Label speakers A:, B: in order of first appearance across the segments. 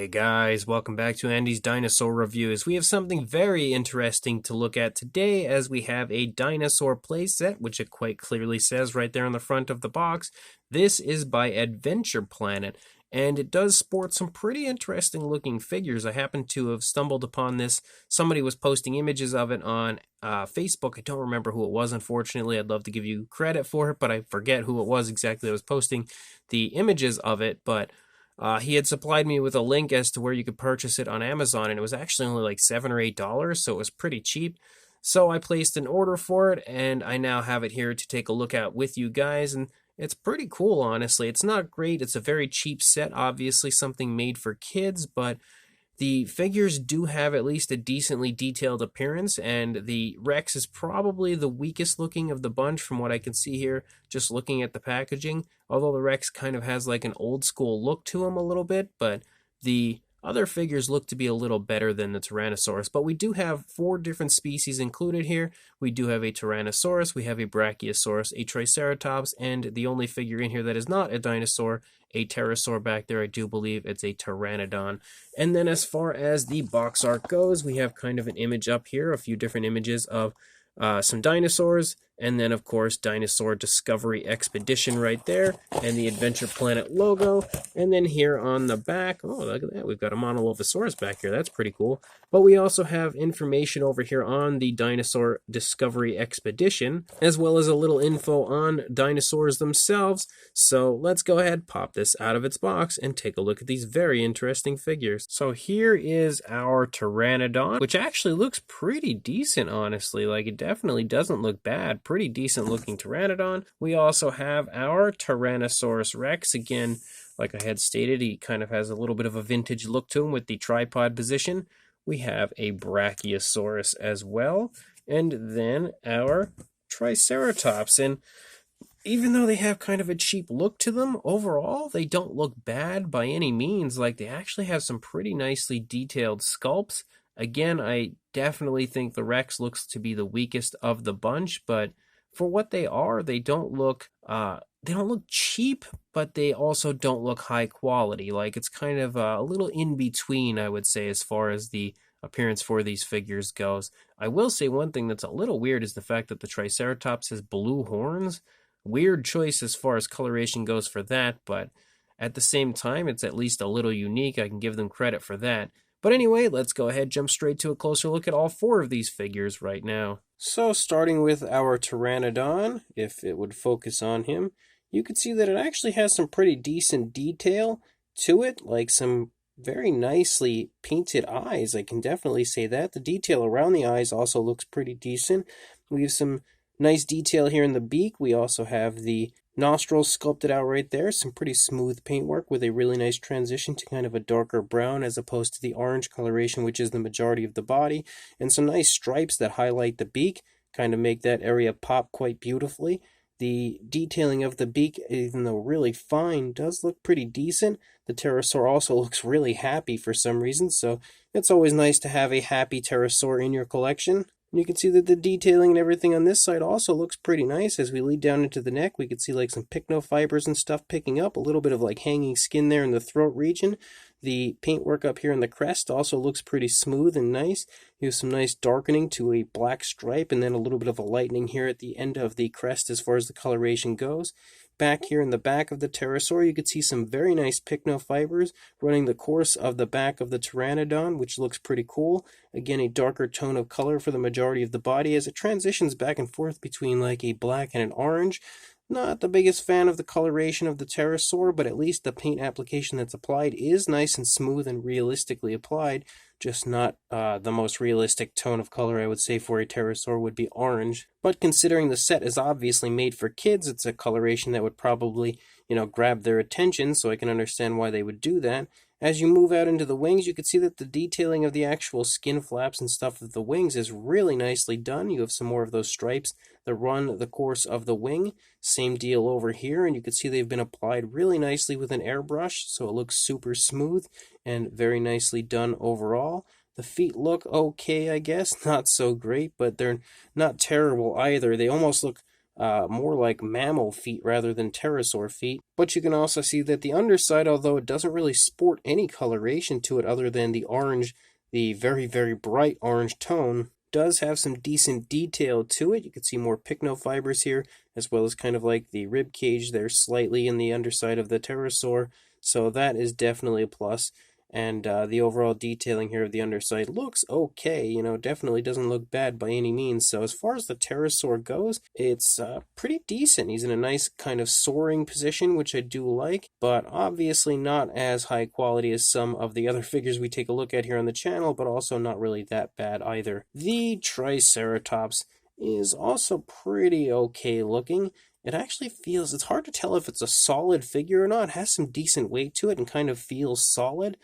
A: Hey guys, welcome back to Andy's Dinosaur Reviews. We have something very interesting to look at today as we have a dinosaur playset, which it quite clearly says right there on the front of the box. This is by Adventure Planet, and it does sport some pretty interesting looking figures. I happen to have stumbled upon this. Somebody was posting images of it on Facebook. I don't remember who it was, unfortunately. I'd love to give you credit for it, but I forget who it was exactly that was posting the images of it, but he had supplied me with a link as to where you could purchase it on Amazon, and it was actually only like $7 or $8, so it was pretty cheap. So I placed an order for it, and I now have it here to take a look at with you guys, and it's pretty cool, honestly. It's not great. It's a very cheap set, obviously something made for kids, but the figures do have at least a decently detailed appearance, and the Rex is probably the weakest looking of the bunch from what I can see here, just looking at the packaging. Although the Rex kind of has like an old school look to him a little bit, but the other figures look to be a little better than the Tyrannosaurus. But we do have 4 different species included here. We do have a Tyrannosaurus, we have a Brachiosaurus, a Triceratops, and the only figure in here that is not a dinosaur, a pterosaur back there. I do believe it's a pteranodon. And then as far as the box art goes, we have kind of an image up here, a few different images of some dinosaurs, and then of course Dinosaur Discovery Expedition right there, and the Adventure Planet logo. And then here on the back, oh look at that, we've got a Monolophosaurus back here. That's pretty cool. But we also have information over here on the Dinosaur Discovery Expedition, as well as a little info on dinosaurs themselves. So let's go ahead, pop this out of its box, and take a look at these very interesting figures. So here is our Pteranodon, which actually looks pretty decent, honestly. Like, it definitely doesn't look bad. Pretty decent looking Pteranodon. We also have our Tyrannosaurus Rex. Again, like I had stated, he kind of has a little bit of a vintage look to him with the tripod position. We have a Brachiosaurus as well, and then our Triceratops. And even though they have kind of a cheap look to them, overall they don't look bad by any means. Like, they actually have some pretty nicely detailed sculpts. Again, I definitely think the Rex looks to be the weakest of the bunch, but for what they are, they don't look cheap, but they also don't look high quality. Like, it's kind of a little in between, I would say, as far as the appearance for these figures goes. I will say one thing that's a little weird is the fact that the Triceratops has blue horns. Weird choice as far as coloration goes for that, but at the same time, it's at least a little unique. I can give them credit for that. But anyway, let's go ahead, jump straight to a closer look at all 4 of these figures right now. So starting with our Pteranodon, if it would focus on him, you can see that it actually has some pretty decent detail to it, like some very nicely painted eyes. I can definitely say that. The detail around the eyes also looks pretty decent. We have some nice detail here in the beak. We also have the nostrils sculpted out right there. Some pretty smooth paintwork with a really nice transition to kind of a darker brown as opposed to the orange coloration, which is the majority of the body. And some nice stripes that highlight the beak, kind of make that area pop quite beautifully. The detailing of the beak, even though really fine, does look pretty decent. The pterosaur also looks really happy for some reason, so it's always nice to have a happy pterosaur in your collection. And you can see that the detailing and everything on this side also looks pretty nice. As we lead down into the neck, we can see like some pycnofibers and stuff picking up, a little bit of like hanging skin there in the throat region. The paintwork up here in the crest also looks pretty smooth and nice. You have some nice darkening to a black stripe, and then a little bit of a lightening here at the end of the crest as far as the coloration goes. Back here in the back of the pterosaur, you can see some very nice pycnofibers running the course of the back of the Pteranodon, which looks pretty cool. Again, a darker tone of color for the majority of the body as it transitions back and forth between like a black and an orange. Not the biggest fan of the coloration of the pterosaur, but at least the paint application that's applied is nice and smooth and realistically applied. Just not the most realistic tone of color I would say for a pterosaur would be orange. But considering the set is obviously made for kids, it's a coloration that would probably, grab their attention, so I can understand why they would do that. As you move out into the wings, you can see that the detailing of the actual skin flaps and stuff of the wings is really nicely done. You have some more of those stripes that run the course of the wing. Same deal over here, and you can see they've been applied really nicely with an airbrush, so it looks super smooth and very nicely done overall. The feet look okay, I guess. Not so great, but they're not terrible either. They almost look more like mammal feet rather than pterosaur feet. But you can also see that the underside, although it doesn't really sport any coloration to it other than the orange, the very, very bright orange tone, does have some decent detail to it. You can see more pycnofibers here, as well as kind of like the rib cage there slightly in the underside of the pterosaur. So that is definitely a plus. And the overall detailing here of the underside looks okay, definitely doesn't look bad by any means. So as far as the pterosaur goes, it's pretty decent. He's in a nice kind of soaring position, which I do like, but obviously not as high quality as some of the other figures we take a look at here on the channel, but also not really that bad either. The Triceratops is also pretty okay looking. It actually feels, it's hard to tell if it's a solid figure or not. It has some decent weight to it and kind of feels solid,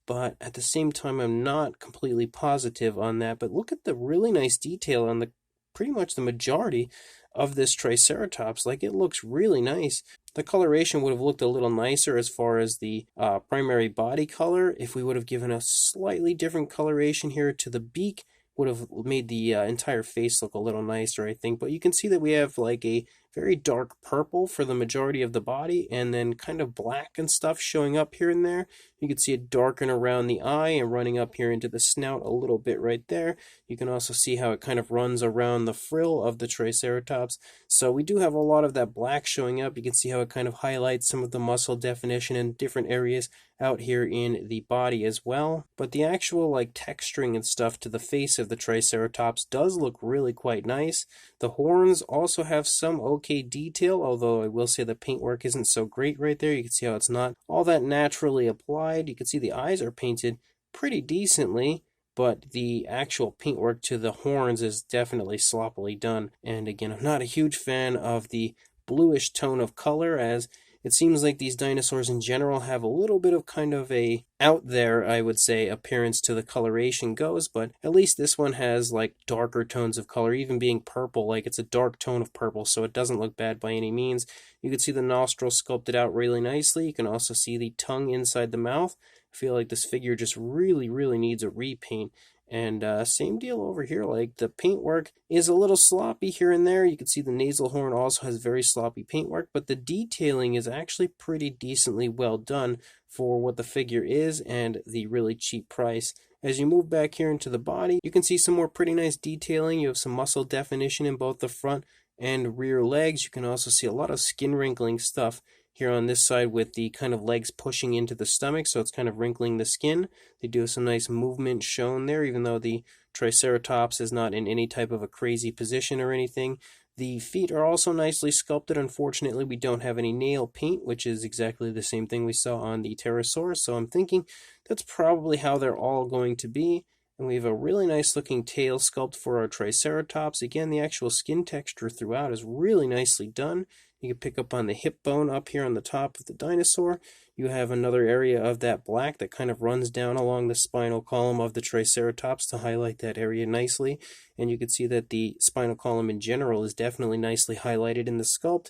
A: but at the same time, I'm not completely positive on that. But look at the really nice detail on the pretty much the majority of this Triceratops. Like, it looks really nice. The coloration would have looked a little nicer as far as the primary body color if we would have given a slightly different coloration here to the beak. Would have made the entire face look a little nicer, I think. But you can see that we have like a very dark purple for the majority of the body, and then kind of black and stuff showing up here and there. You can see it darken around the eye and running up here into the snout a little bit right there. You can also see how it kind of runs around the frill of the Triceratops. So we do have a lot of that black showing up. You can see how it kind of highlights some of the muscle definition in different areas out here in the body as well. But the actual like texturing and stuff to the face of the Triceratops does look really quite nice. The horns also have some okay detail, although I will say the paintwork isn't so great right there. You can see how it's not all that naturally applied. You can see the eyes are painted pretty decently, but the actual paintwork to the horns is definitely sloppily done. And again, I'm not a huge fan of the bluish tone of color, as it seems like these dinosaurs in general have a little bit of kind of a out there, I would say, appearance to the coloration goes, but at least this one has like darker tones of color, even being purple, like it's a dark tone of purple, so it doesn't look bad by any means. You can see the nostril sculpted out really nicely. You can also see the tongue inside the mouth. I feel like this figure just really, really needs a repaint. And same deal over here, like the paintwork is a little sloppy here and there. You can see the nasal horn also has very sloppy paintwork, but the detailing is actually pretty decently well done for what the figure is and the really cheap price. As you move back here into the body, you can see some more pretty nice detailing. You have some muscle definition in both the front and rear legs. You can also see a lot of skin wrinkling stuff here on this side with the kind of legs pushing into the stomach, so it's kind of wrinkling the skin. They do have some nice movement shown there, even though the Triceratops is not in any type of a crazy position or anything. The feet are also nicely sculpted. Unfortunately, we don't have any nail paint, which is exactly the same thing we saw on the Pterosaurus, so I'm thinking that's probably how they're all going to be. And we have a really nice looking tail sculpt for our Triceratops. Again, the actual skin texture throughout is really nicely done. You can pick up on the hip bone up here on the top of the dinosaur. You have another area of that black that kind of runs down along the spinal column of the Triceratops to highlight that area nicely. And you can see that the spinal column in general is definitely nicely highlighted in the sculpt.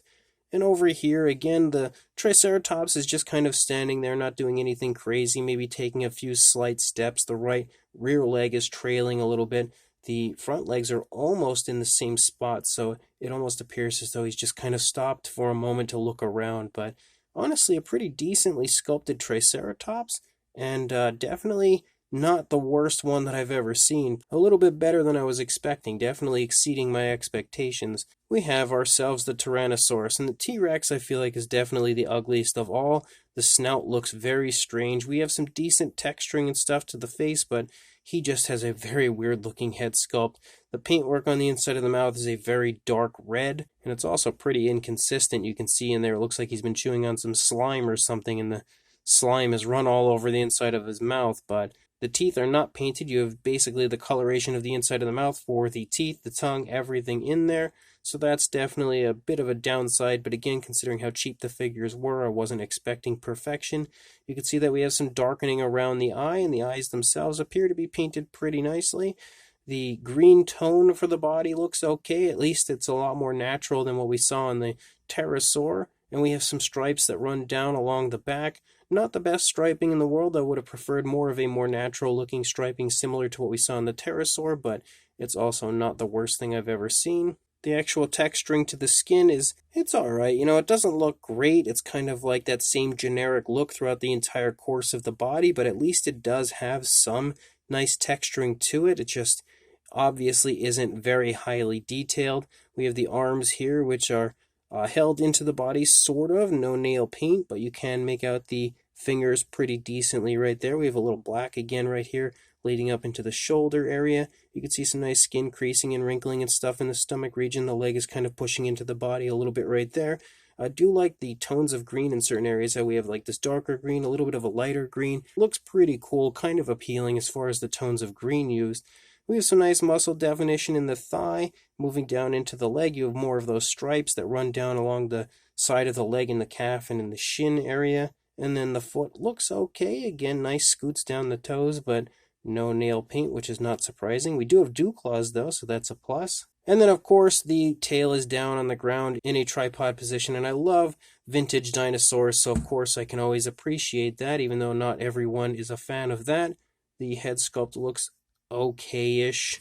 A: And over here, again, the Triceratops is just kind of standing there, not doing anything crazy, maybe taking a few slight steps. The right rear leg is trailing a little bit. The front legs are almost in the same spot, so it almost appears as though he's just kind of stopped for a moment to look around. But honestly, a pretty decently sculpted Triceratops, and definitely not the worst one that I've ever seen. A little bit better than I was expecting, definitely exceeding my expectations. We have ourselves the Tyrannosaurus, and the T-Rex I feel like is definitely the ugliest of all. The snout looks very strange. We have some decent texturing and stuff to the face, but he just has a very weird looking head sculpt. The paintwork on the inside of the mouth is a very dark red, and it's also pretty inconsistent. You can see in there, it looks like he's been chewing on some slime or something, and the slime has run all over the inside of his mouth, but the teeth are not painted. You have basically the coloration of the inside of the mouth for the teeth, the tongue, everything in there. So that's definitely a bit of a downside, but again, considering how cheap the figures were, I wasn't expecting perfection. You can see that we have some darkening around the eye, and the eyes themselves appear to be painted pretty nicely. The green tone for the body looks okay. At least it's a lot more natural than what we saw in the Pterosaur. And we have some stripes that run down along the back. Not the best striping in the world. I would have preferred more of a more natural looking striping similar to what we saw in the Pterosaur, but it's also not the worst thing I've ever seen. The actual texturing to the skin it's alright. It doesn't look great. It's kind of like that same generic look throughout the entire course of the body, but at least it does have some nice texturing to it. It just obviously isn't very highly detailed. We have the arms here, which are held into the body, sort of. No nail paint, but you can make out the fingers pretty decently right there. We have a little black again right here, leading up into the shoulder area. You can see some nice skin creasing and wrinkling and stuff in the stomach region. The leg is kind of pushing into the body a little bit right there. I do like the tones of green in certain areas, how we have like this darker green, a little bit of a lighter green. Looks pretty cool, kind of appealing as far as the tones of green used. We have some nice muscle definition in the thigh. Moving down into the leg, you have more of those stripes that run down along the side of the leg in the calf and in the shin area. And then the foot looks okay. Again, nice scoots down the toes, but no nail paint, which is not surprising. We do have dew claws though, so that's a plus. And then of course the tail is down on the ground in a tripod position, and I love vintage dinosaurs, so of course I can always appreciate that, even though not everyone is a fan of that. The head sculpt looks okay-ish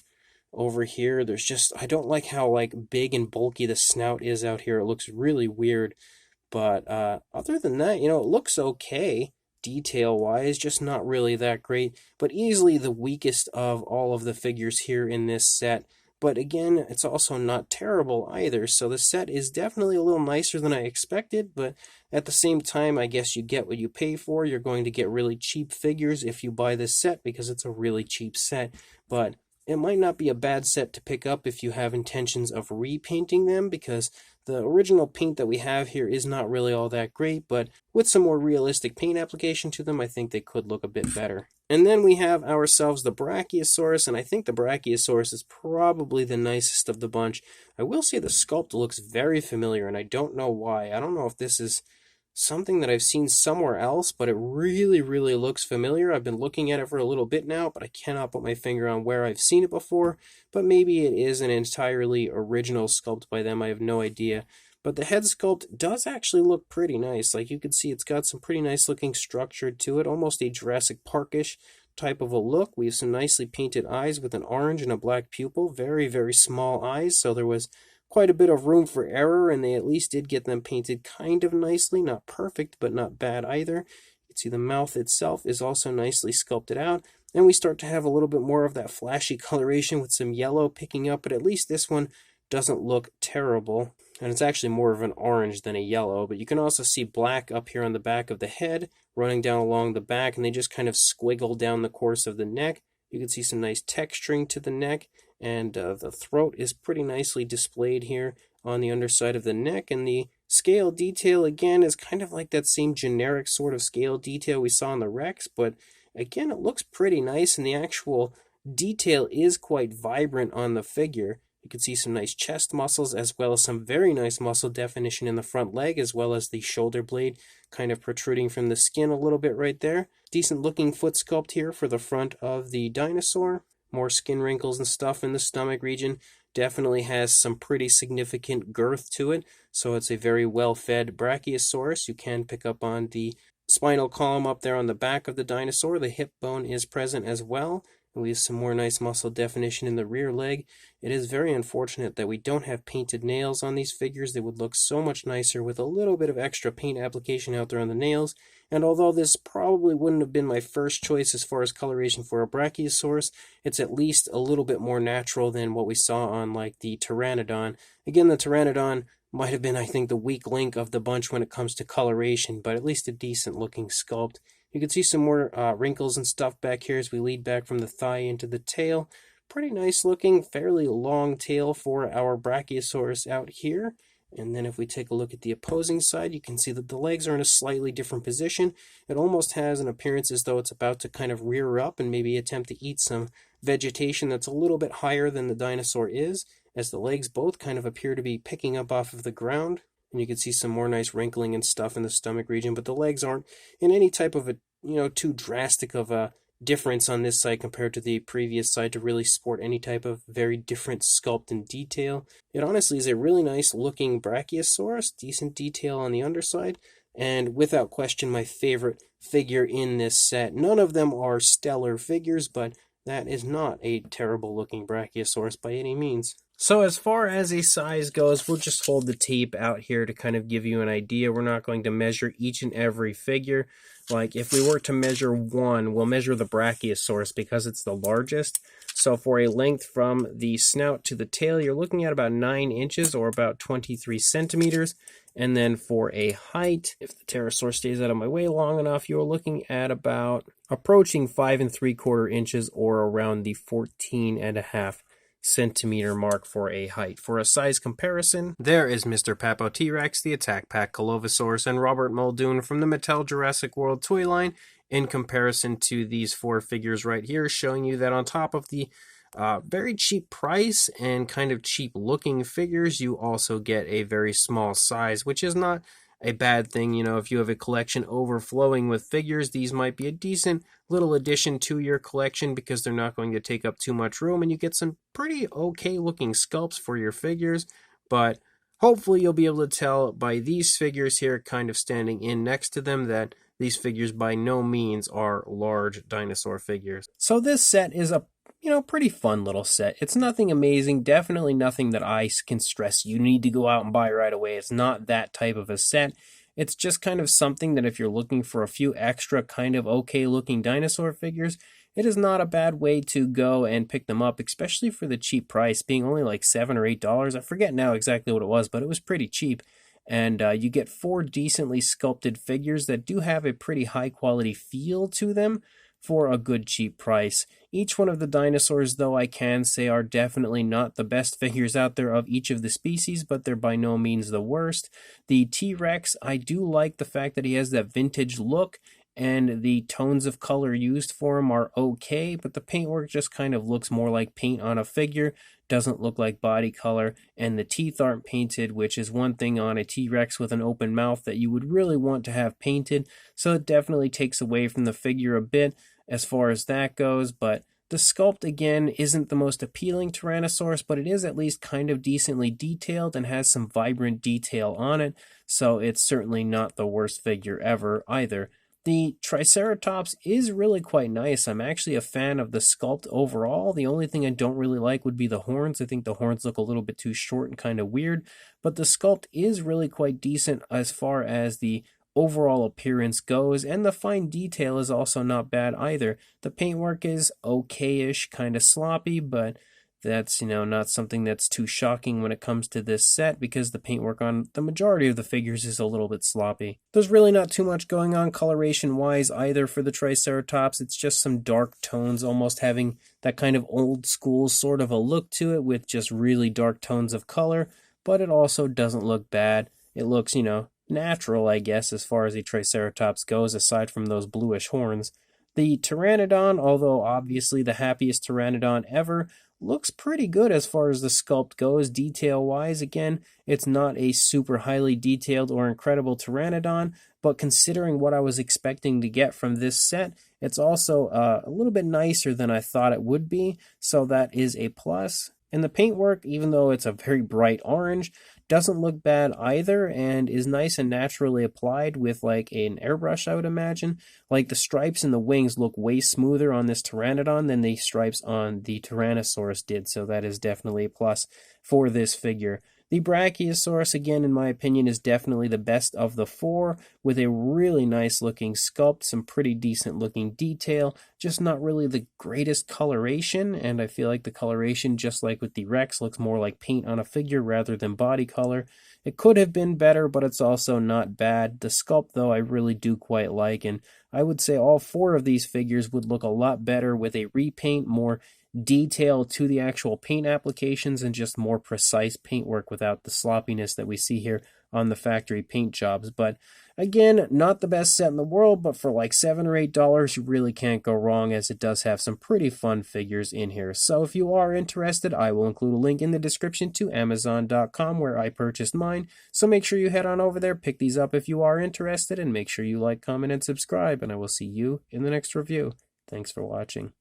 A: over here. I don't like how like big and bulky the snout is out here. It looks really weird. But other than that, it looks okay detail-wise, just not really that great. But easily the weakest of all of the figures here in this set. But again, it's also not terrible either. So the set is definitely a little nicer than I expected. But at the same time, I guess you get what you pay for. You're going to get really cheap figures if you buy this set because it's a really cheap set. But it might not be a bad set to pick up if you have intentions of repainting them, because the original paint that we have here is not really all that great, but with some more realistic paint application to them, I think they could look a bit better. And then we have ourselves the Brachiosaurus, and I think the Brachiosaurus is probably the nicest of the bunch. I will say the sculpt looks very familiar, and I don't know why. I don't know if this is something that I've seen somewhere else, but it really, really looks familiar. I've been looking at it for a little bit now, but I cannot put my finger on where I've seen it before. But maybe it is an entirely original sculpt by them. I have no idea. But the head sculpt does actually look pretty nice. Like you can see, it's got some pretty nice looking structure to it, almost a Jurassic Park-ish type of a look. We have some nicely painted eyes with an orange and a black pupil. Very, very small eyes, so there was quite a bit of room for error, and they at least did get them painted kind of nicely. Not perfect, but not bad either. You can see the mouth itself is also nicely sculpted out, and we start to have a little bit more of that flashy coloration with some yellow picking up, but at least this one doesn't look terrible. And it's actually more of an orange than a yellow, but you can also see black up here on the back of the head, running down along the back, and they just kind of squiggle down the course of the neck. You can see some nice texturing to the neck, and the throat is pretty nicely displayed here on the underside of the neck, and the scale detail again is kind of like that same generic sort of scale detail we saw on the Rex, but again it looks pretty nice, and the actual detail is quite vibrant on the figure. You can see some nice chest muscles as well as some very nice muscle definition in the front leg, as well as the shoulder blade kind of protruding from the skin a little bit right there. Decent looking foot sculpt here for the front of the dinosaur. More skin wrinkles and stuff in the stomach region. Definitely has some pretty significant girth to it, so it's a very well-fed Brachiosaurus. You can pick up on the spinal column up there on the back of the dinosaur. The hip bone is present as well. We have some more nice muscle definition in the rear leg. It is very unfortunate that we don't have painted nails on these figures. They would look so much nicer with a little bit of extra paint application out there on the nails. And although this probably wouldn't have been my first choice as far as coloration for a Brachiosaurus, it's at least a little bit more natural than what we saw on like the Pteranodon. Again, the Pteranodon might have been, I think, the weak link of the bunch when it comes to coloration, but at least a decent looking sculpt. You can see some more wrinkles and stuff back here as we lead back from the thigh into the tail. Pretty nice looking, fairly long tail for our Brachiosaurus out here. And then if we take a look at the opposing side, you can see that the legs are in a slightly different position. It almost has an appearance as though it's about to kind of rear up and maybe attempt to eat some vegetation that's a little bit higher than the dinosaur is, as the legs both kind of appear to be picking up off of the ground. And you can see some more nice wrinkling and stuff in the stomach region, but the legs aren't in any type of a, too drastic of a difference on this side compared to the previous side to really sport any type of very different sculpt and detail. It honestly is a really nice looking Brachiosaurus, decent detail on the underside, and without question my favorite figure in this set. None of them are stellar figures, but that is not a terrible looking Brachiosaurus by any means. So as far as a size goes, we'll just hold the tape out here to kind of give you an idea. We're not going to measure each and every figure. Like if we were to measure one, we'll measure the Brachiosaurus because it's the largest. So for a length from the snout to the tail, you're looking at about 9 inches or about 23 centimeters. And then for a height, if the pterosaur stays out of my way long enough, you're looking at about approaching 5 3/4 inches or around the 14.5 centimeter mark for a height. For a size comparison, there is Mr. Papo T-Rex, the Attack Pack Colovosaurus, and Robert Muldoon from the Mattel Jurassic World toy line in comparison to these 4 figures right here, showing you that on top of the very cheap price and kind of cheap looking figures, you also get a very small size, which is not a bad thing. You know, if you have a collection overflowing with figures, these might be a decent little addition to your collection because they're not going to take up too much room and you get some pretty okay looking sculpts for your figures. But hopefully you'll be able to tell by these figures here kind of standing in next to them that these figures by no means are large dinosaur figures. So this set is a pretty fun little set. It's nothing amazing, definitely nothing that I can stress you need to go out and buy right away. It's not that type of a set. It's just kind of something that if you're looking for a few extra kind of okay looking dinosaur figures, it is not a bad way to go and pick them up, especially for the cheap price, being only like $7 or $8. I forget now exactly what it was, but it was pretty cheap. And you get 4 decently sculpted figures that do have a pretty high quality feel to them for a good cheap price. Each one of the dinosaurs, though, I can say are definitely not the best figures out there of each of the species, but they're by no means the worst. The T-Rex, I do like the fact that he has that vintage look, and the tones of color used for him are okay, but the paintwork just kind of looks more like paint on a figure, doesn't look like body color, and the teeth aren't painted, which is one thing on a T-Rex with an open mouth that you would really want to have painted, so it definitely takes away from the figure a bit as far as that goes. But the sculpt, again, isn't the most appealing Tyrannosaurus, but it is at least kind of decently detailed and has some vibrant detail on it, so it's certainly not the worst figure ever either. The Triceratops is really quite nice. I'm actually a fan of the sculpt overall. The only thing I don't really like would be the horns. I think the horns look a little bit too short and kind of weird, but the sculpt is really quite decent as far as the overall appearance goes, and the fine detail is also not bad either. The paintwork is okay-ish, kind of sloppy, but that's, not something that's too shocking when it comes to this set because the paintwork on the majority of the figures is a little bit sloppy. There's really not too much going on coloration-wise either for the Triceratops. It's just some dark tones, almost having that kind of old school sort of a look to it with just really dark tones of color, but it also doesn't look bad. It looks, natural, I guess, as far as the Triceratops goes, aside from those bluish horns. The Pteranodon, although obviously the happiest Pteranodon ever, looks pretty good as far as the sculpt goes, detail-wise. Again, it's not a super highly detailed or incredible Pteranodon, but considering what I was expecting to get from this set, it's also a little bit nicer than I thought it would be, so that is a plus. And the paintwork, even though it's a very bright orange, doesn't look bad either and is nice and naturally applied with like an airbrush, I would imagine. Like the stripes and the wings look way smoother on this Pteranodon than the stripes on the Tyrannosaurus did, so that is definitely a plus for this figure. The Brachiosaurus, again, in my opinion, is definitely the best of the 4, with a really nice looking sculpt, some pretty decent looking detail, just not really the greatest coloration, and I feel like the coloration, just like with the Rex, looks more like paint on a figure rather than body color. It could have been better, but it's also not bad. The sculpt, though, I really do quite like, and I would say all 4 of these figures would look a lot better with a repaint, more detail to the actual paint applications, and just more precise paintwork without the sloppiness that we see here on the factory paint jobs. But again, not the best set in the world, but for like $7 or $8, you really can't go wrong, as it does have some pretty fun figures in here. So if you are interested, I will include a link in the description to Amazon.com where I purchased mine. So make sure you head on over there, pick these up if you are interested, and make sure you like, comment, and subscribe, and I will see you in the next review. Thanks for watching.